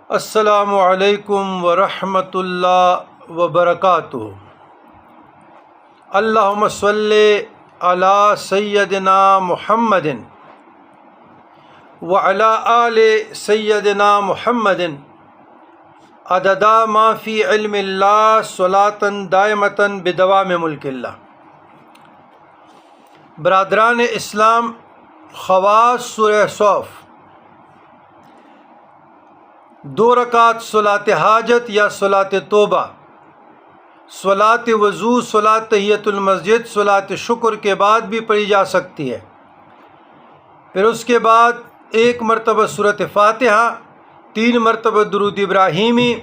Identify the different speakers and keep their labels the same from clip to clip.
Speaker 1: السلام علیکم ورحمۃ اللہ وبرکاتہ۔ اللہم صلی علی سیدنا محمد وعلی آل سیدنا محمد عدد ما فی علم اللہ صلاۃ دائمۃ بدوام ملک اللہ۔ برادران اسلام، خواص سورہ صف، 2 رکعت صلاۃ حاجت یا صلاۃ توبہ، صلاۃ وضو، صلاۃ تحیۃ المسجد، صلاۃ شکر کے بعد بھی پڑھی جا سکتی ہے۔ پھر اس کے بعد 1 مرتبہ سورۃ فاتحہ، 3 مرتبہ درود ابراہیمی،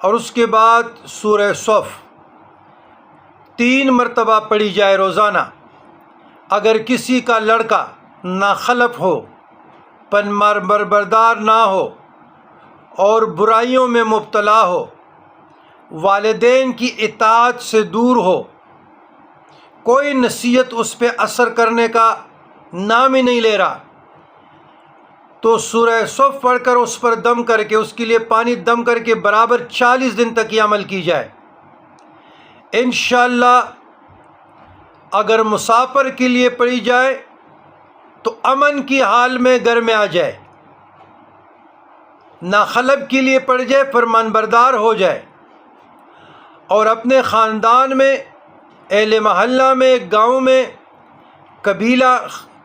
Speaker 1: اور اس کے بعد سورہ صف 3 مرتبہ پڑھی جائے روزانہ۔ اگر کسی کا لڑکا ناخلف ہو، پنبردار نہ ہو اور برائیوں میں مبتلا ہو، والدین کی اطاعت سے دور ہو، کوئی نصیحت اس پہ اثر کرنے کا نام ہی نہیں لے رہا، تو سورہ صف پڑھ کر اس پر دم کر کے، اس کے لیے پانی دم کر کے برابر 40 دن تک یہ عمل کی جائے۔ انشاءاللہ اگر مسافر کے لیے پڑھی جائے تو امن کی حال میں گھر میں آ جائے، ناخلف کے لیے پڑھ جائے، فرمان بردار ہو جائے، اور اپنے خاندان میں، اہل محلہ میں، گاؤں میں، قبیلہ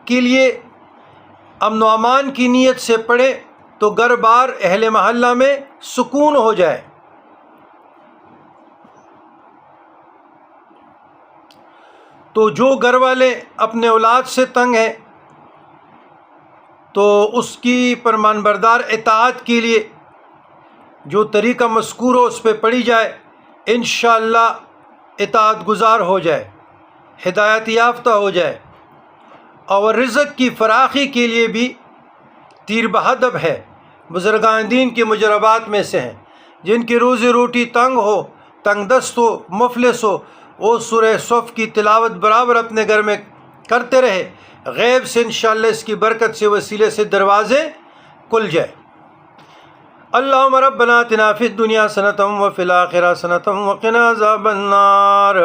Speaker 1: کے لیے امن و امان کی نیت سے پڑھے تو گھر بار اہل محلہ میں سکون ہو جائے۔ تو جو گھر والے اپنے اولاد سے تنگ ہیں تو اس کی فرمان بردار اطاعت کے لیے جو طریقہ مذکور ہو اس پہ پڑھی جائے، انشاءاللہ اطاعت گزار ہو جائے، ہدایت یافتہ ہو جائے۔ اور رزق کی فراخی کے لیے بھی تیر بہدف ہے، بزرگان دین کے مجربات میں سے ہیں۔ جن کی روزی روٹی تنگ ہو، تنگ دست ہو، مفلس ہو، وہ سورہ صف کی تلاوت برابر اپنے گھر میں کرتے رہے، غیب سے انشاءاللہ اس کی برکت سے، وسیلے سے دروازے کھل جائے۔ اللہم ربنا آتنا فی الدنیا حسنۃ وفی الآخرۃ حسنۃ وقنا عذاب النار۔